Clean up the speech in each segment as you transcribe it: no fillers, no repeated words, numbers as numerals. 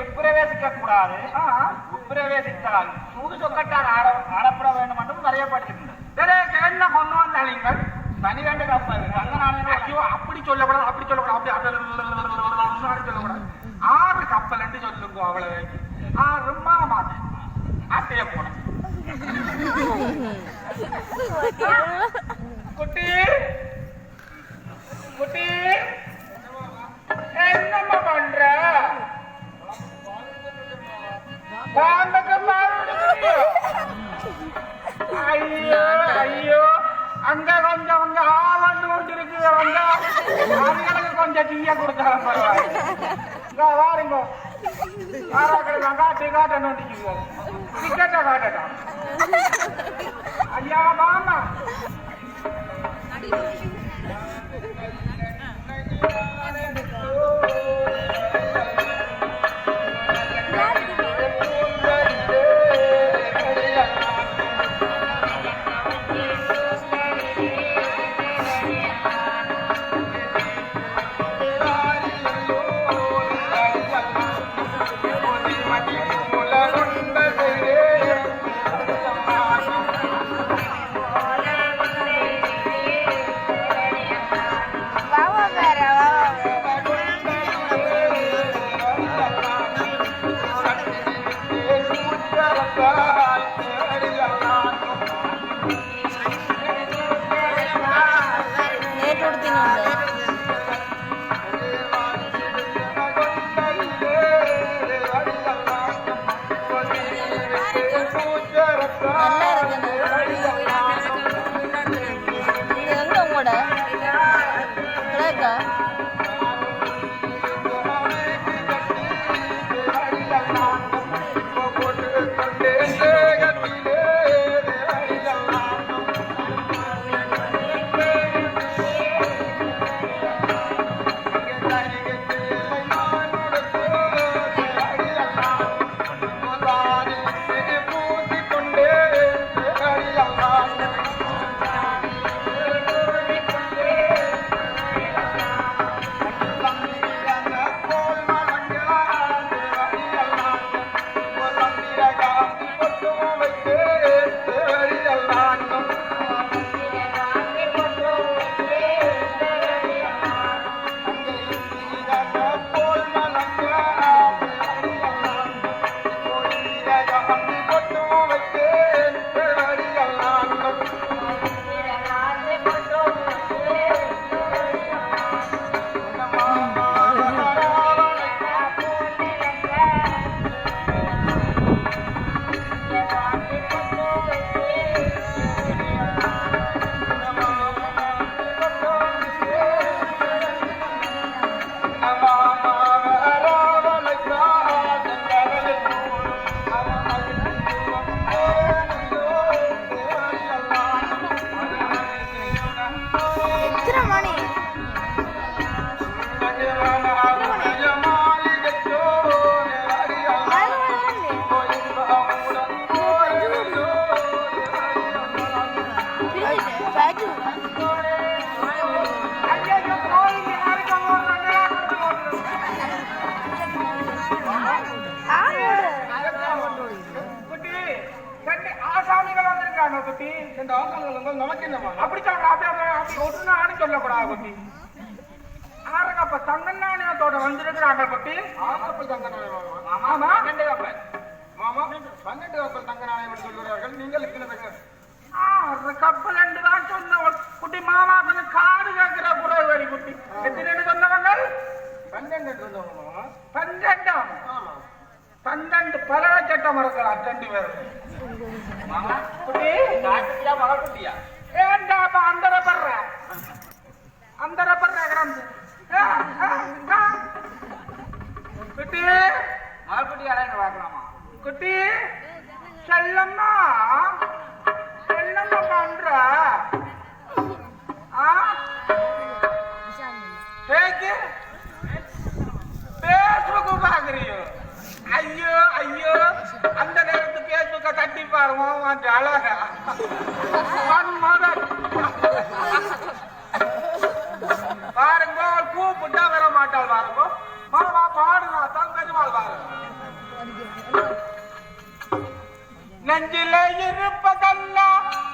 உட்பிரவேசிக்க கூடாது. உட்பிரவேசித்தால் சூது சொக்கட்டால் ஆடப்பட வேண்டும் என்றும் வரையப்பட்டிருக்கின்றது. என்ன கொண்டு வந்தாங்க 12 கப்பல் தங்க நாணயம். ஐயோ அப்படி சொல்லக்கூடாது, அப்படி சொல்லக்கூடாது, அப்படி சொல்லக்கூடாது. 6 கப்பல் என்று சொல்லுங்க. அவ்வளவு 6 மாமாது அட்டைய போன குட்டி குட்டி என்னம்மா பண்ற? ஐயோ ஐயோ அங்க கொஞ்சம் அங்க ஆவண்டு கொண்டு இருக்கு. அவங்களுக்கு கொஞ்சம் டீய கொடுத்தாலும் பரவாயில்ல. வாருங்க காட்டு காட்ட நோட்டிக்கு டிக்கெட்டை காட்டட்டான். ஐயா மாமா அப்படி சொல்லக்கூடாது. ஆறுகப்ப தங்க நாணயத்தோட வந்திருக்கிறாங்க குட்டி. 6 கப்பல் தங்க நாணயம். ஆமா 12 கப்பல். மாமா 12 கப்பல் தங்க நாணயம் சொல்லுகிறார்கள். நீங்கள் 6 கப்பல் என்று தான் சொன்ன குட்டி. மாமா காடு கேட்கிற குறை எத்தனை சொந்தங்கள் 12 சொந்தமா 12 ஆமா 12 பலக சட்டம் இருக்கலாம் 2 பேர் மாமா குட்டி காட்டியா மகக்குட்டியா ஏண்டா அந்தர பர்ற கிடந்து குட்டி மகக்குட்டி அடைந்து பார்க்கலாமா குட்டி செல்லம்மா பண்ற பேஸ்புக்கு பாக்குறியோ ஐயோ ஐயோ அந்த நேரத்து பேஸ்புக்க தட்டி பாருங்க அழகா பாருங்க கூப்பிட்டா வர மாட்டாள் பாருங்க மாமா பாடுனா தான் பெருமாள் பாருங்க நெஞ்சிலே இருப்பதல்ல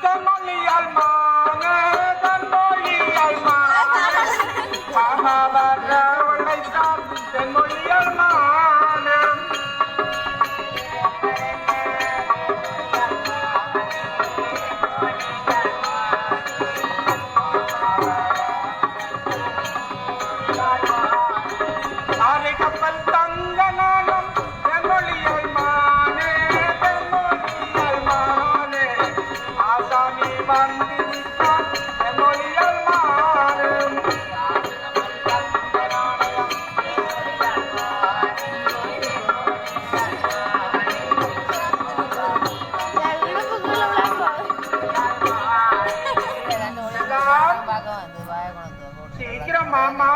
தன்மொழியால் மானே தன்மொழியால் மானே மகாபார உழைத்தால் தென்மொழியால் மானே ஆரை கப்பல் தங்க நாணம் தென்மொழியால் மானே தென்மொழியால் மானே ஆசாமி வந்திருக்கான் தென்மொழியால் மானே சீக்கிரம் மாமா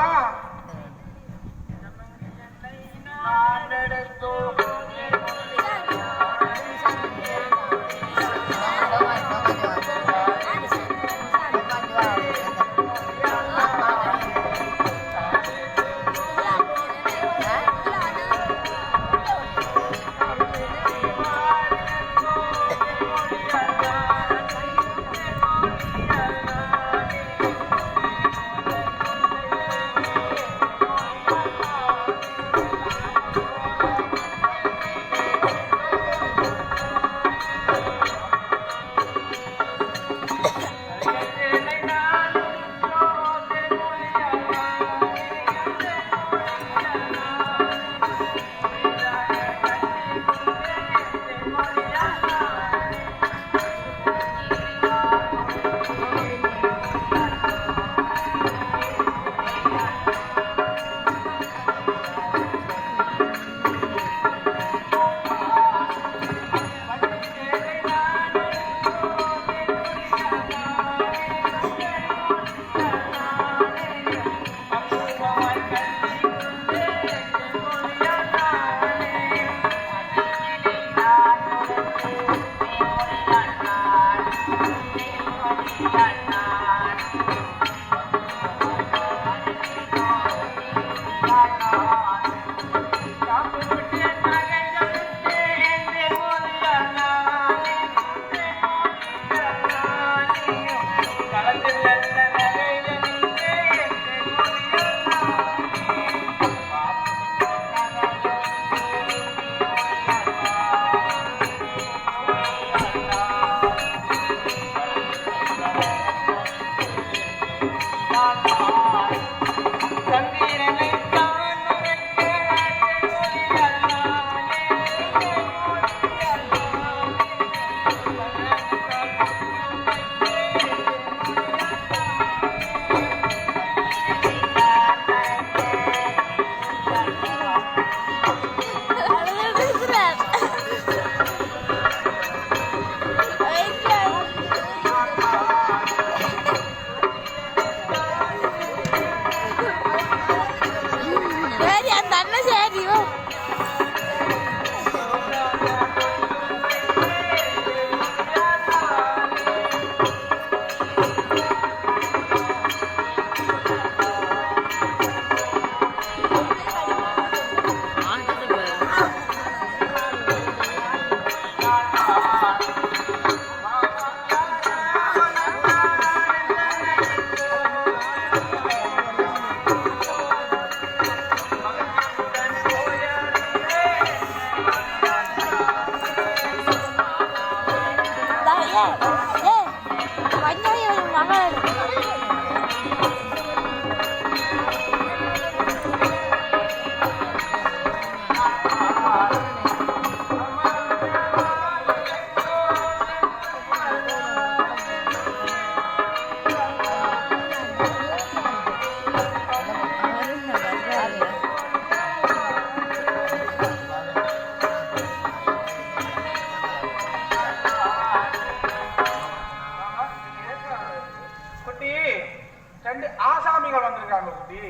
குட்டி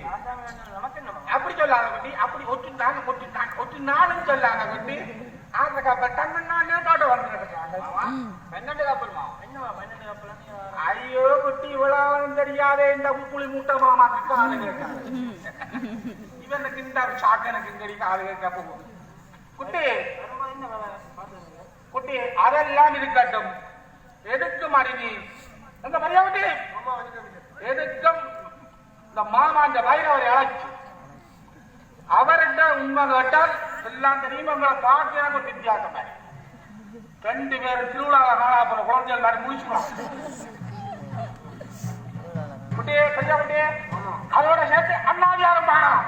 அப்படி சொல்லாத குட்டி அப்படி ஒட்டு நாளும் சொல்லாத குட்டி ஆந்த கப்பல் தன்னே தோட்ட வந்துருக்காங்க பன்னெண்டு கப்பல்மா ஐயோ குட்டி இவ்வளவு தெரியாத இந்த புளி மூட்டை மாமாக்கு காது கேட்காது இவனுக்கு இந்த சாக்கனுக்கு இந்த காது கேட்க போகும் குட்டி குட்டி அதெல்லாம் இருக்கட்டும் எதுக்கும் அடினி எங்க மரியாதை எதுக்கும் இந்த மாமா இந்த வைரவரை அழைச்சு அவர்கிட்ட உண்மை கேட்டால் எல்லாம் தெரியும் உங்களை பார்க்க வித்தியாசம் ரெண்டு பேரும் திருவிழா காணாப்புற குழந்தைகள் மாதிரி முடிச்சுக்கலாம் குட்டியே பெரிய குட்டியே அதோட சேர்த்து அண்ணாதியாரும் பாடலாம்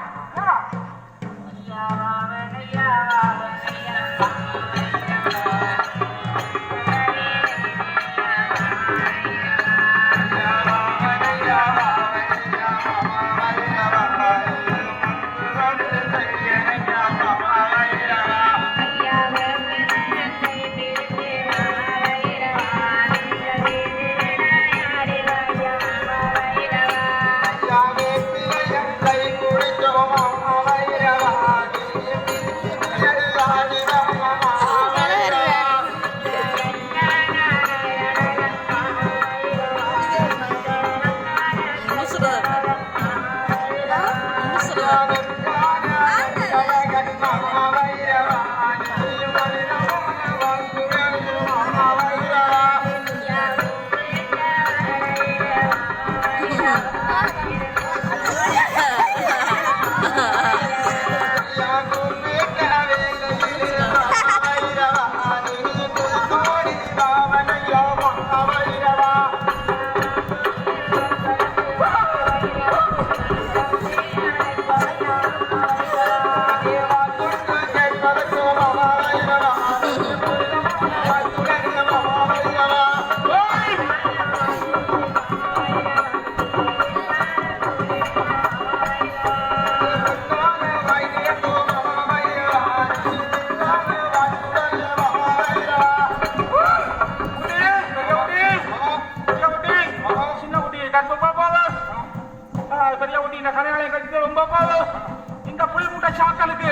இந்த புளி மூட்டை சாக்களுக்கு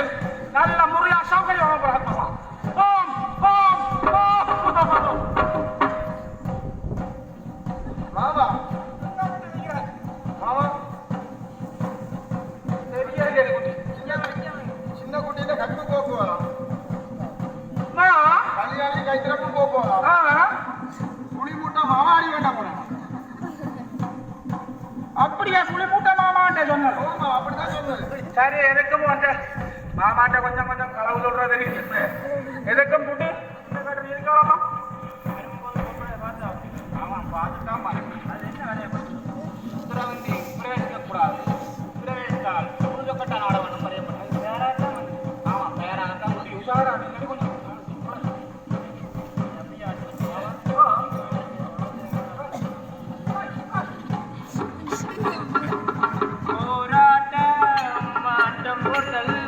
நல்ல முறையா சௌகரியம் சின்ன குட்டியில கட்டு போக்குவோம் கல்யாணி கைத்திறப்பு போக்குவோம் புளி மூட்டை மாவாடி வேண்டாம் போன அப்படியா புளி மூட்டை மாமாட்ட சொன்னது அப்படிதான் சொன்னது சரி எதுக்கும் மாமாட்ட கொஞ்சம் கொஞ்சம் களவு சொல்றது எதுக்கும் புட்டு இருக்கலாமா ஆமா பார்த்துதான் அது என்ன வேலையை உத்தரவந்தி பிரவேசிக்கக்கூடாது பிரவேசித்தால் முழுக்கப்பட்ட நாடகம் வரையப்பட்டது ஆமா பேராகத்தான் முடியும் உஷாரா கொஞ்சம் போராட்டம் மாட்டம் போட்டல்